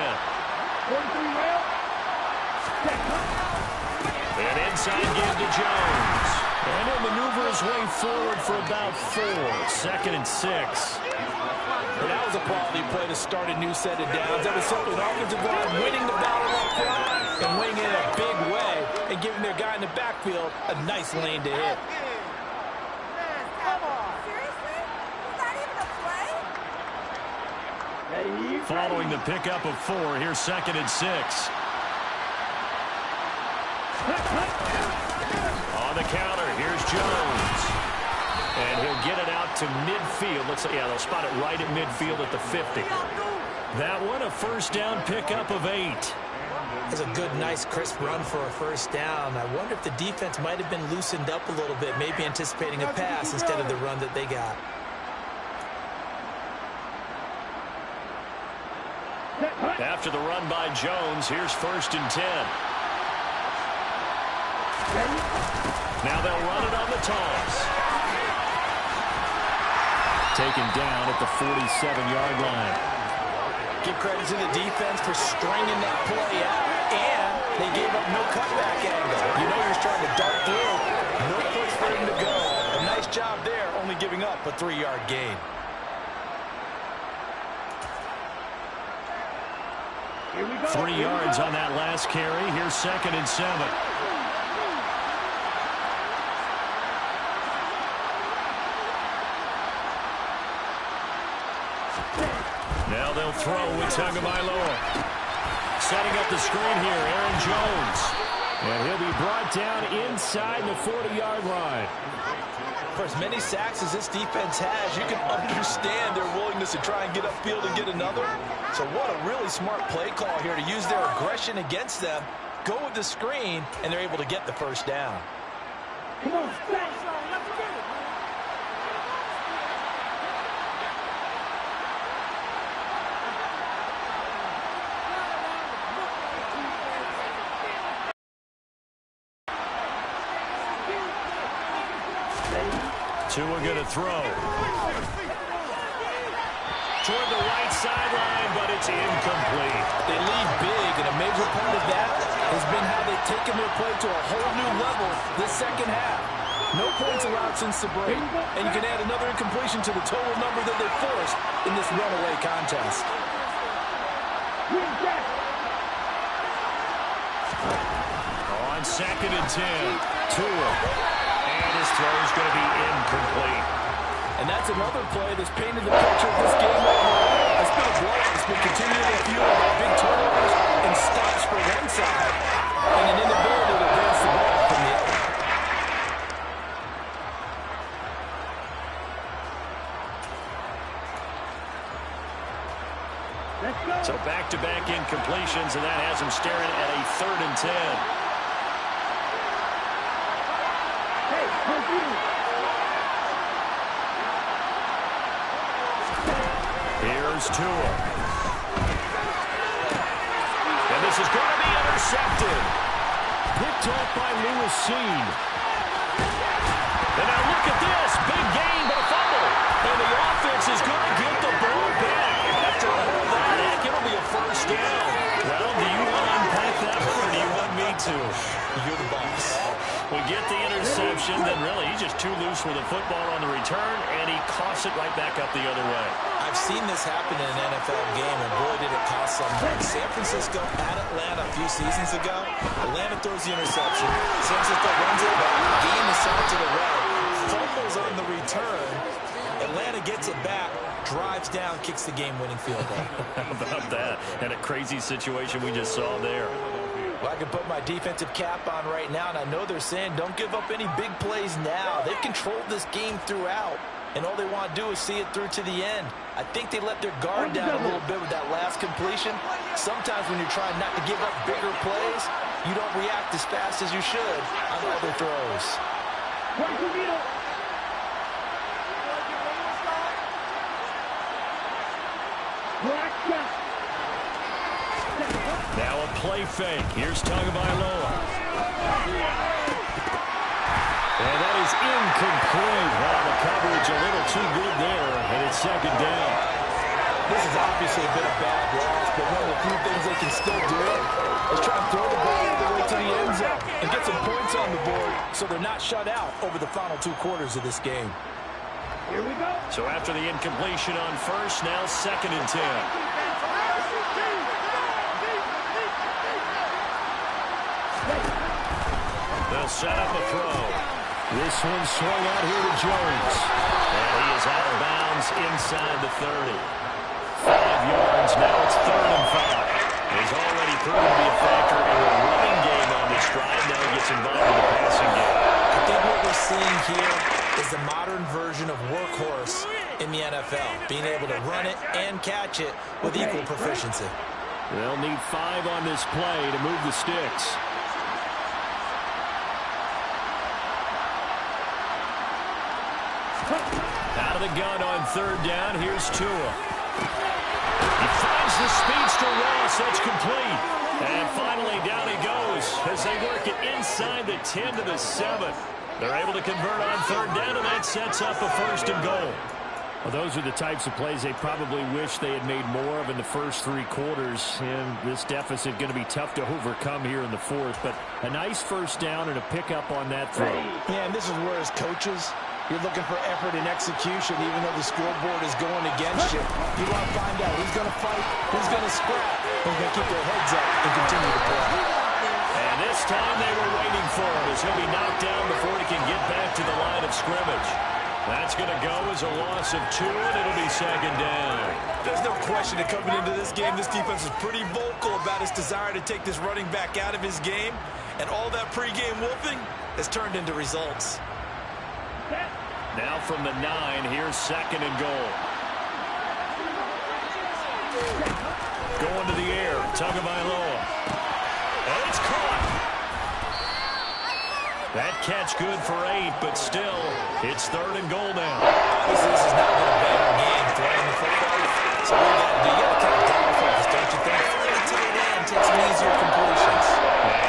And inside give to Jones. And he'll maneuver his way forward for about 4. 2nd and 6. Well, that was a quality play to start a new set of downs. That was simply an offensive line winning the battle up front and winning it in a big way and giving their guy in the backfield a nice lane to hit. Following the pickup of 4, here's 2nd and 6. On the counter, here's Jones. And he'll get it out to midfield. Looks like, yeah, they'll spot it right at midfield at the 50. That one, a first down pickup of 8. That's a good, nice, crisp run for a first down. I wonder if the defense might have been loosened up a little bit, maybe anticipating a pass instead of the run that they got. After the run by Jones, here's 1st and 10. Now they'll run it on the toss. Taken down at the 47-yard line. Give credit to the defense for stringing that play out. and they gave up no cutback angle. You know you're starting to dart through. No place for him to go. A nice job there, only giving up a 3-yard gain. 3 yards on that last carry. Here's 2nd and 7. Now they'll throw with Tagovailoa. Setting up the screen here, Aaron Jones. And he'll be brought down inside the 40-yard line. For as many sacks as this defense has, you can understand their willingness to try and get upfield and get another. So what a really smart play call here to use their aggression against them, go with the screen, and they're able to get the first down. Come on, let's get it. 2 are going to throw. Toward the right sideline, but it's incomplete. They lead big, and a major part of that has been how they've taken their play to a whole new level this second half. No points allowed since the break, and you can add another incompletion to the total number that they forced in this runaway contest. On 2nd and 10, Tua. And his throw is going to be incomplete. And that's another play that's painted the picture of this game overall. It's been a blowout. It's been continually fueled by big turnovers and stops for one side and an inability to advance the ball from the other. So back-to-back incompletions, and that has him staring at a 3rd and 10. Here's Tua. And this is going to be intercepted. Picked off by Lewis Seen. And now look at this. Big gain, but a fumble. And the offense is going to get the ball back. After all that, heck, it'll be a first down. Well, do you want to unpack that one, or do you want me to? You're the boss. We get the interception, then really he's just too loose with the football on the return, and he coughs it right back up the other way. I've seen this happen in an NFL game, and boy, did it cost someone. San Francisco at Atlanta a few seasons ago. Atlanta throws the interception. San Francisco runs it back, gain the side to the right, fumbles on the return. Atlanta gets it back, drives down, kicks the game-winning field goal. How about that? And a crazy situation we just saw there. Well, I can put my defensive cap on right now, and I know they're saying don't give up any big plays now. They've controlled this game throughout, and all they want to do is see it through to the end. I think they let their guard down a little bit with that last completion. Sometimes when you're trying not to give up bigger plays, you don't react as fast as you should on other throws. Now a play fake. Here's Tagovailoa. And that is incomplete. Wow, the coverage a little too good there, and it's 2nd down. This has obviously been a bad loss, but one of the few things they can still do is try and throw the ball all the way to the end zone and get some points on the board so they're not shut out over the final 2 quarters of this game. Here we go. So after the incompletion on first, now 2nd and 10. They'll set up a throw. This one swung out here to Jones. And he is out of bounds inside the 30. 5 yards, now it's 3rd and 5. He's already proven to be a factor in the running game on this drive. Now he gets involved in the passing game. I think what we're seeing here is the modern version of workhorse in the NFL, being able to run it and catch it with equal proficiency. They'll need 5 on this play to move the sticks. Out of the gun on 3rd down. Here's Tua. He finds the speedster Ross. That's complete. And finally down he goes as they work it inside the 10 to the 7. They're able to convert on 3rd down, and that sets up a 1st and goal. Well, those are the types of plays they probably wish they had made more of in the first 3 quarters. And this deficit going to be tough to overcome here in the fourth. But a nice first down and a pickup on that throw. Yeah, and this is where as coaches, you're looking for effort and execution, even though the scoreboard is going against you. You want to find out who's going to fight, who's going to scrap, who's going to keep their heads up and continue to play. And this time they were waiting for him as he'll be knocked down before he can get back to the line of scrimmage. That's going to go as a loss of 2, and it'll be second down. There's no question that coming into this game, this defense is pretty vocal about its desire to take this running back out of his game. And all that pregame wolfing has turned into results. Now from the 9, here's second and goal. Going to the air, Tagovailoa. And it's caught. That catch good for 8, but still, it's third and goal now. Obviously, this has not been a better game throwing the football. So you got to kind of down focus, don't you think? The tight end takes some easier completions.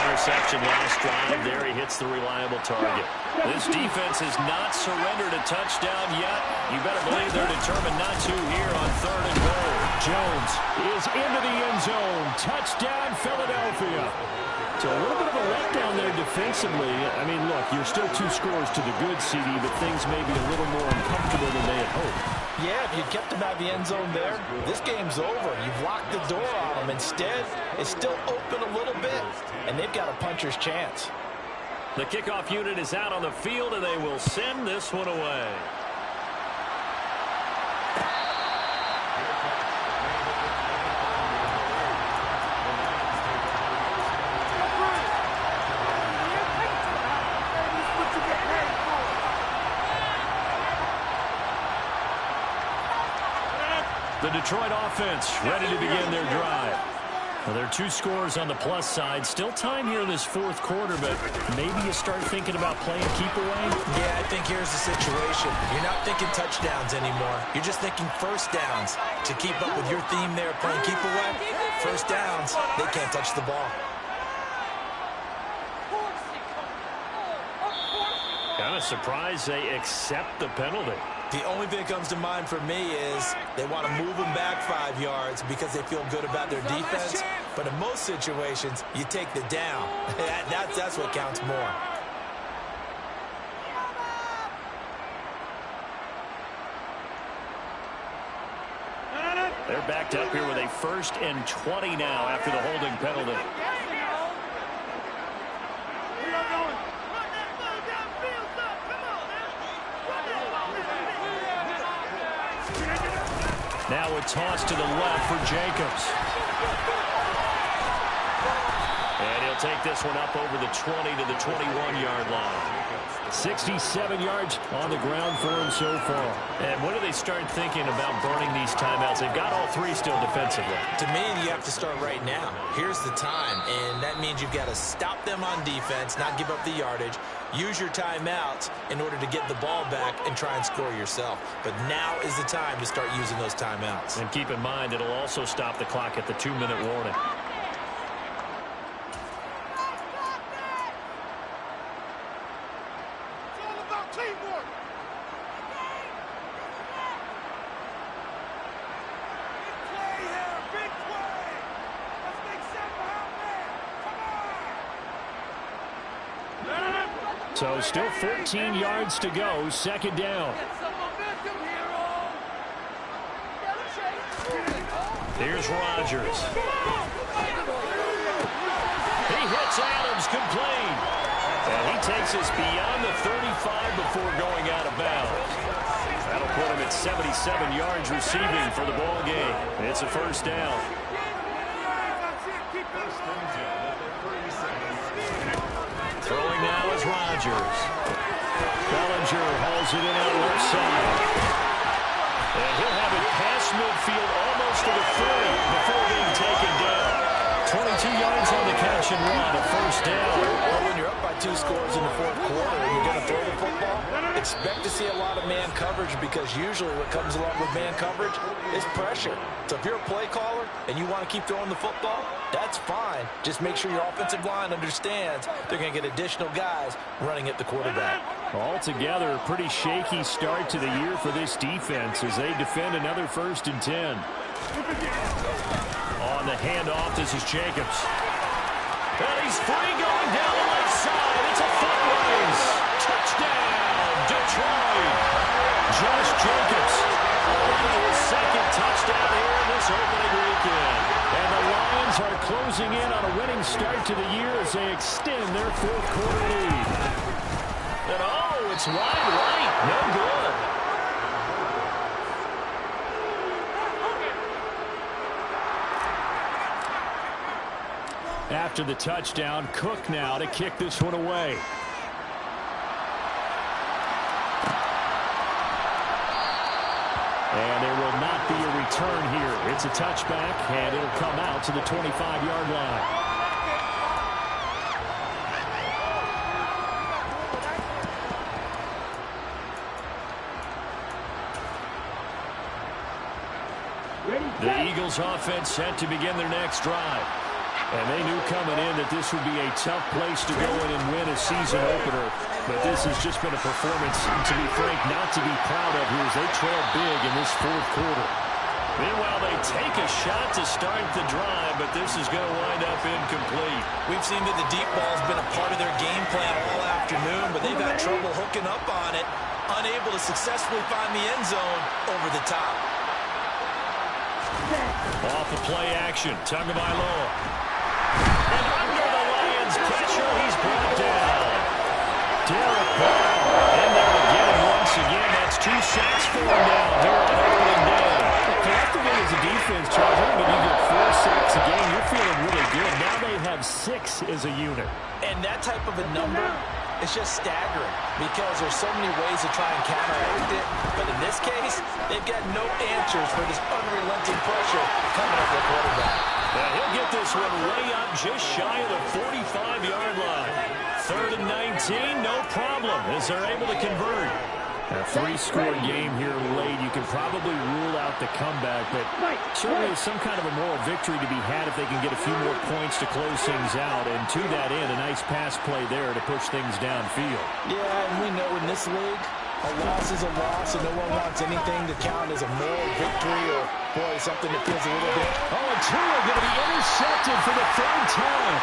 Interception last drive. There he hits the reliable target. This defense has not surrendered a touchdown yet. You better believe they're determined not to here on third and goal. Jones is into the end zone. Touchdown, Philadelphia. So a little bit of a letdown there defensively. I mean, look, you're still 2 scores to the good, CD, but things may be a little more uncomfortable than they had hoped. Yeah, if you kept them out of the end zone there, this game's over. You've locked the door on them. Instead, it's still open a little bit, and they've got a puncher's chance. The kickoff unit is out on the field, and they will send this one away. The Detroit offense ready to begin their drive. Well, there are 2 scores on the plus side. Still time here in this fourth quarter, but maybe you start thinking about playing keep away? Yeah, I think here's the situation. You're not thinking touchdowns anymore. You're just thinking first downs. To keep up with your theme there, playing keep away, first downs, they can't touch the ball. Kind of surprised they accept the penalty. The only thing that comes to mind for me is they want to move them back 5 yards because they feel good about their defense. But in most situations, you take the down. That's what counts more. They're backed up here with a 1st and 20 now after the holding penalty. Now a toss to the left for Jacobs. And he'll take this one up over the 20 to the 21-yard line. 67 yards on the ground for him so far. And when do they start thinking about burning these timeouts? They've got all 3 still defensively. To me, you have to start right now. Here's the time, and that means you've got to stop them on defense, not give up the yardage. Use your timeouts in order to get the ball back and try and score yourself. But now is the time to start using those timeouts. And keep in mind, it'll also stop the clock at the 2-minute warning. So still 14 yards to go, second down. Here's Rodgers. He hits Adams complete. And he takes us beyond the 35 before going out of bounds. That'll put him at 77 yards receiving for the ball game. It's a first down. Throwing now is Rodgers. Bellinger hauls it in out left side. And he'll have it past midfield almost to the 30 before being taken down. 22 yards on the catch and run, a first down. Well, when you're up by 2 scores in the 4th quarter and you're going to throw the football, expect to see a lot of man coverage, because usually what comes along with man coverage is pressure. So if you're a play caller and you want to keep throwing the football, that's fine. Just make sure your offensive line understands they're going to get additional guys running at the quarterback. Altogether, a pretty shaky start to the year for this defense as they defend another 1st and 10. On the handoff, this is Jacobs. And he's free going down the left side. It's a foot race. Touchdown, Detroit. Josh Jacobs on his 2nd touchdown here in this opening weekend. And the Lions are closing in on a winning start to the year as they extend their 4th quarter lead. And oh, it's wide right. No good. After the touchdown, Cook now to kick this one away. And there will not be a return here. It's a touchback, and it'll come out to the 25-yard line. The Eagles offense set to begin their next drive. And they knew coming in that this would be a tough place to go in and win a season opener. But this has just been a performance, to be frank, not to be proud of here as they trail big in this 4th quarter. Meanwhile, they take a shot to start the drive, but this is going to wind up incomplete. We've seen that the deep ball has been a part of their game plan all afternoon, but they've had trouble hooking up on it, unable to successfully find the end zone over the top. Off the play action, Tagovailoa. And under the Lions' pressure, he's brought down. Derek Brown in there again once again. That's 2 sacks for him now here on opening day. Collectively as a defense, Charles, I think if you get 4 sacks a game, you're feeling really good. Now they have 6 as a unit. And that type of a number is just staggering because there's so many ways to try and counteract it. But in this case, they've got no answers for this unrelenting pressure coming up the quarterback. Now he'll get this one way up just shy of the 45-yard line. 3rd and 19, no problem as they're able to convert. A 3-score game here late. You can probably rule out the comeback, but certainly some kind of a moral victory to be had if they can get a few more points to close things out. And to that end, a nice pass play there to push things downfield. Yeah, and we know in this league, a loss is a loss, and no one wants anything to count as a moral victory or, boy, something that feels a little bit. Oh, and Tua going to be intercepted for the 3rd time.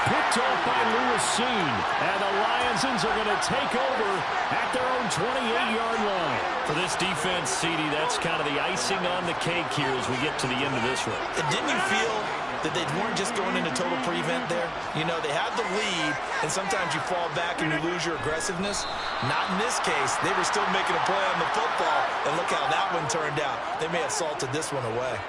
Picked off by Lewisine. And the Lions are going to take over at their own 28-yard line. For this defense, CD, that's kind of the icing on the cake here as we get to the end of this one. And didn't you feel that they weren't just going into total prevent there? You know, they had the lead, and sometimes you fall back and you lose your aggressiveness. Not in this case. They were still making a play on the football, and look how that one turned out. They may have salted this one away.